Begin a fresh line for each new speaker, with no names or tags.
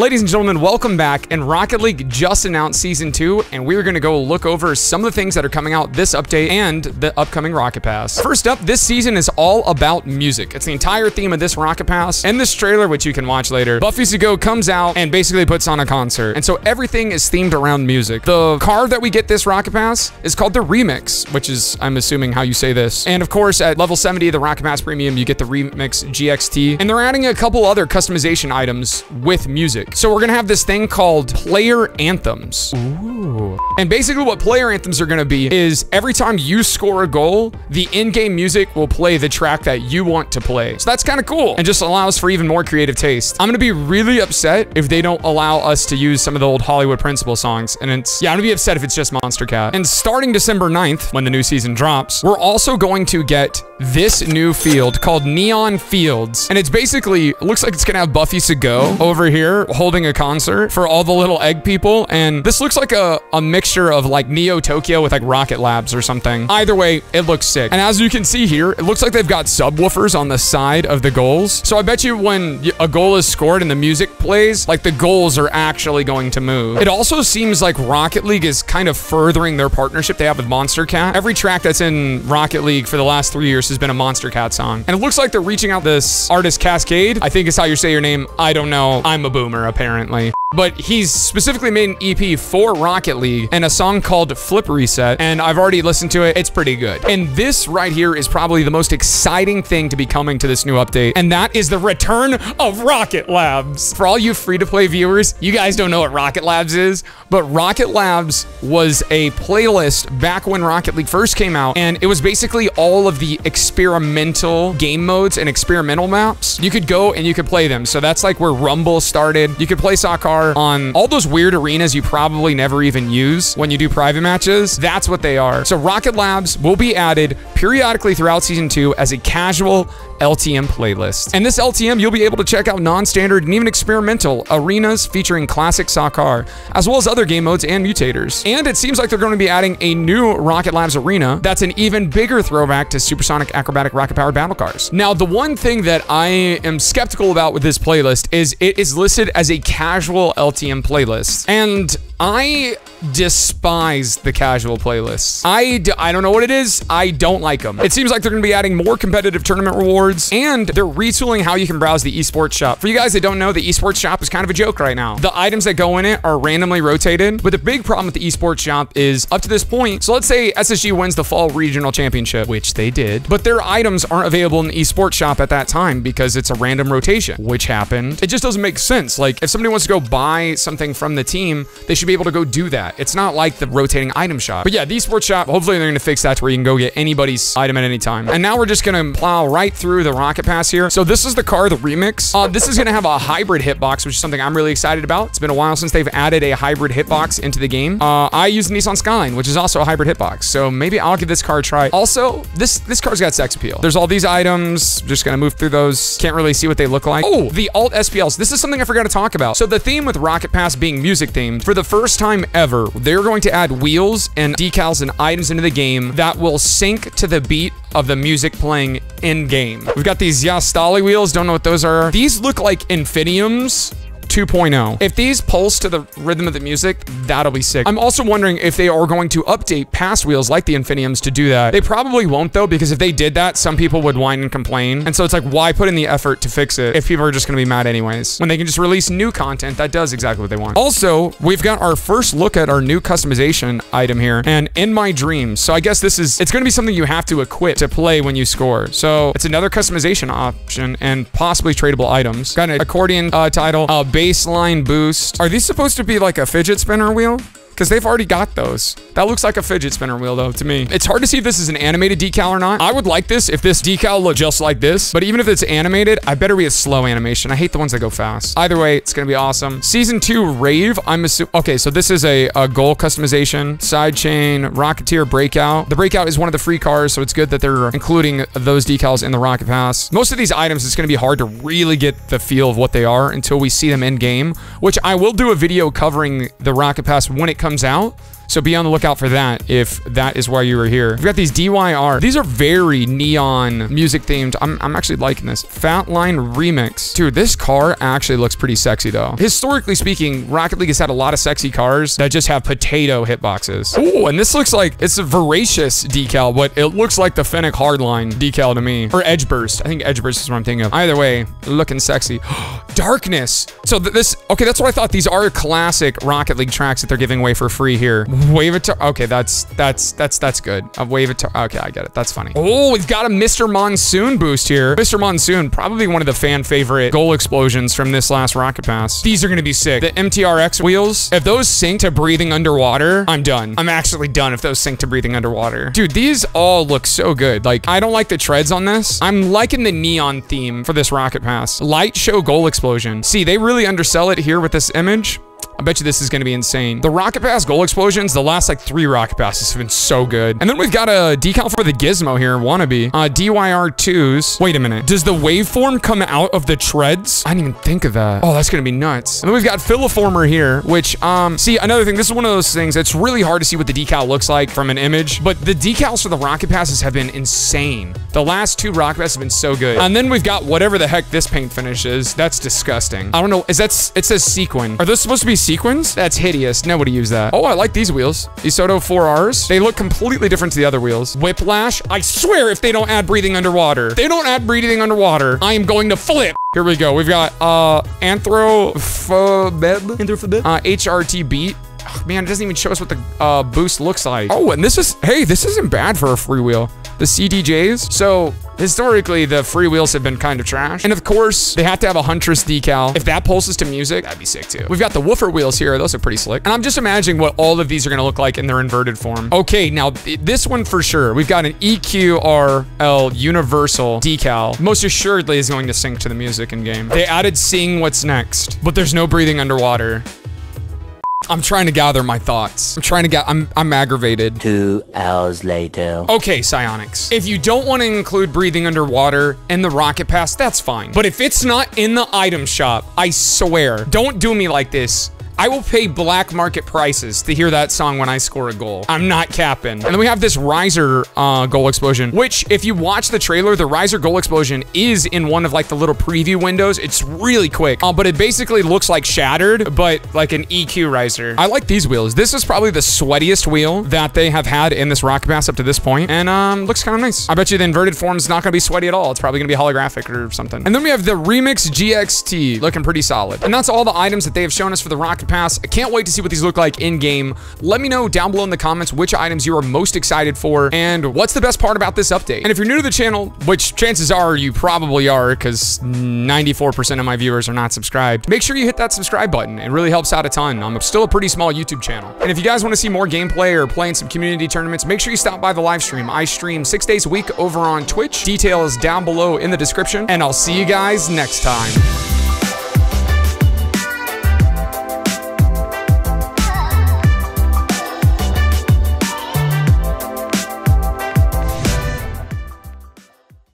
Ladies and gentlemen, welcome back. And Rocket League just announced Season 2, and we're going to go look over some of the things that are coming out this update and the upcoming Rocket Pass. First up, this season is all about music. It's the entire theme of this Rocket Pass. And this trailer, which you can watch later, Buffy's to Go comes out and basically puts on a concert. And so everything is themed around music. The card that we get this Rocket Pass is called the Remix, which is, I'm assuming, how you say this. And of course, at level 70 of the Rocket Pass Premium, you get the Remix GXT. And they're adding a couple other customization items with music. So we're gonna have this thing called player anthems. Ooh. And basically what player anthems are gonna be is every time you score a goal, the in-game music will play the track that you want to play. So that's kind of cool and just allows for even more creative taste. I'm gonna be really upset if they don't allow us to use some of the old Hollywood Principal songs. And it's, yeah, I'm gonna be upset if it's just Monster Cat. And starting December 9th, when the new season drops, we're also going to get this new field called Neon Fields. And it's basically, it looks like it's gonna have Buffy to Go over here holding a concert for all the little egg people. And this looks like a mixture of like Neo Tokyo with like Rocket Labs or something. Either way, it looks sick. And as you can see here, it looks like they've got subwoofers on the side of the goals. So I bet you when a goal is scored and the music plays, like the goals are actually going to move. It also seems like Rocket League is kind of furthering their partnership they have with Monster Cat. Every track that's in Rocket League for the last 3 years has been a Monster Cat song. And it looks like they're reaching out this artist Cascade, I think is how you say your name. I don't know. I'm a boomer, apparently. But he's specifically made an EP for Rocket League and a song called Flip Reset, and I've already listened to it. It's pretty good. And this right here is probably the most exciting thing to be coming to this new update, and that is the return of Rocket Labs. For all you free-to-play viewers, you guys don't know what Rocket Labs is, but Rocket Labs was a playlist back when Rocket League first came out, and it was basically all of the experimental game modes and experimental maps. You could go and you could play them. So that's like where Rumble started. You could play soccer on all those weird arenas you probably never even use when you do private matches. That's what they are. So Rocket Labs will be added periodically throughout Season 2 as a casual LTM playlist. And this LTM, you'll be able to check out non-standard and even experimental arenas featuring classic soccer, as well as other game modes and mutators. And it seems like they're going to be adding a new Rocket Labs arena that's an even bigger throwback to supersonic acrobatic rocket-powered battle cars. Now, the one thing that I am skeptical about with this playlist is it is listed as a casual LTM playlist. And I despise the casual playlists. I don't know what it is. I don't like them. It seems like they're going to be adding more competitive tournament rewards, and they're retooling how you can browse the esports shop. For you guys that don't know, the esports shop is kind of a joke right now. The items that go in it are randomly rotated, but the big problem with the esports shop is up to this point. So let's say SSG wins the fall regional championship, which they did, but their items aren't available in the esports shop at that time because it's a random rotation, which happened. It just doesn't make sense. Like if somebody wants to go buy something from the team, they should be able to go do that. It's not like the rotating item shop. But yeah, the esports shop, hopefully they're going to fix that to where you can go get anybody's item at any time. And now we're just going to plow right through the Rocket Pass here. So this is the car, the Remix. This is going to have a hybrid hitbox, which is something I'm really excited about. It's been a while since they've added a hybrid hitbox into the game. I use Nissan Skyline, which is also a hybrid hitbox. So maybe I'll give this car a try. Also, this car's got sex appeal. There's all these items. Just going to move through those. Can't really see what they look like. Oh, the alt SPLs. This is something I forgot to talk about. So the theme with Rocket Pass being music themed, for the first time ever, they're going to add wheels and decals and items into the game that will sync to the beat of the music playing in game. We've got these Yastali wheels. Don't know what those are. These look like Infiniums 2.0. If these pulse to the rhythm of the music, that'll be sick. I'm also wondering if they are going to update past wheels like the Infiniums to do that. They probably won't though, because if they did that, some people would whine and complain. And so it's like, why put in the effort to fix it if people are just gonna be mad anyways? When they can just release new content that does exactly what they want. Also, we've got our first look at our new customization item here, and In My Dreams. So I guess it's gonna be something you have to equip to play when you score. So it's another customization option and possibly tradable items. Got an accordion title, baseline boost. Are these supposed to be like a fidget spinner wheel? Because they've already got those. That looks like a fidget spinner wheel though to me. It's hard to see if this is an animated decal or not. I would like this if this decal looked just like this, but even if it's animated, I better be a slow animation. I hate the ones that go fast. Either way, it's gonna be awesome. Season 2 Rave, I'm assuming. Okay, so this is a goal customization, sidechain, Rocketeer Breakout. The Breakout is one of the free cars, so it's good that they're including those decals in the Rocket Pass. Most of these items, it's gonna be hard to really get the feel of what they are until we see them in game, which I will do a video covering the Rocket Pass when it comes out. So be on the lookout for that if that is why you were here. We've got these DYR. These are very neon music themed. I'm actually liking this. Fat Line Remix. Dude, this car actually looks pretty sexy though. Historically speaking, Rocket League has had a lot of sexy cars that just have potato hitboxes. Oh, and this looks like it's a voracious decal, but it looks like the Fennec Hardline decal to me. Or Edge Burst. I think Edge Burst is what I'm thinking of. Either way, looking sexy. Darkness. So this, okay, that's what I thought. These are classic Rocket League tracks that they're giving away for free here. Wave it to, okay, that's good. Wave it to, okay, I get it. That's funny. Oh, we've got a Mr. Monsoon boost here. Mr. Monsoon, probably one of the fan favorite goal explosions from this last Rocket Pass. These are gonna be sick. The MTRX wheels, if those sync to breathing underwater, I'm done. I'm actually done if those sync to breathing underwater. Dude, these all look so good. Like, I don't like the treads on this. I'm liking the neon theme for this Rocket Pass. Light show goal explosion. See, they really undersell it here with this image. I bet you this is going to be insane. The Rocket Pass goal explosions, the last like 3 Rocket Passes have been so good. And then we've got a decal for the Gizmo here, wannabe. DYR2s. Wait a minute. Does the waveform come out of the treads? I didn't even think of that. Oh, that's going to be nuts. And then we've got Filiformer here, which, see, another thing, this is one of those things, it's really hard to see what the decal looks like from an image, but the decals for the Rocket Passes have been insane. The last 2 Rocket Passes have been so good. And then we've got whatever the heck this paint finish is. That's disgusting. I don't know. It says sequin. Are those supposed to be sequins? That's hideous. Nobody use that. Oh, I like these wheels. Isoto 4Rs. They look completely different to the other wheels. Whiplash. I swear if they don't add breathing underwater. If they don't add breathing underwater, I am going to flip. Here we go. We've got Anthrophobeb. HRT Beat. Oh, man, it doesn't even show us what the boost looks like. Oh, and this is, hey, this isn't bad for a freewheel. The CDJs. So historically, the freewheels have been kind of trash. And of course, they have to have a Huntress decal. If that pulses to music, that'd be sick too. We've got the woofer wheels here. Those are pretty slick. And I'm just imagining what all of these are gonna look like in their inverted form. Okay, now this one for sure. We've got an EQRL universal decal. Most assuredly is going to sync to the music in game. They added Seeing What's Next, but there's no breathing underwater. I'm trying to gather my thoughts. I'm aggravated.
2 hours later.
Okay, Psionics. If you don't want to include breathing underwater in the Rocket Pass, that's fine. But if it's not in the item shop, I swear, don't do me like this. I will pay black market prices to hear that song when I score a goal. I'm not capping. And then we have this Riser goal explosion, which if you watch the trailer, the Riser goal explosion is in one of like the little preview windows. It's really quick, but it basically looks like Shattered, but like an EQ Riser. I like these wheels. This is probably the sweatiest wheel that they have had in this Rocket Pass up to this point, and looks kind of nice. I bet you the inverted form is not gonna be sweaty at all. It's probably gonna be holographic or something. And then we have the Remix GXT, looking pretty solid. And that's all the items that they have shown us for the Rocket Pass. I can't wait to see what these look like in game. Let me know down below in the comments which items you are most excited for and what's the best part about this update. And if you're new to the channel, which chances are you probably are because 94% of my viewers are not subscribed, make sure you hit that subscribe button. It really helps out a ton. I'm still a pretty small YouTube channel. And if you guys want to see more gameplay or play in some community tournaments, make sure you stop by the live stream. I stream 6 days a week over on Twitch. Details down below in the description. And I'll see you guys next time.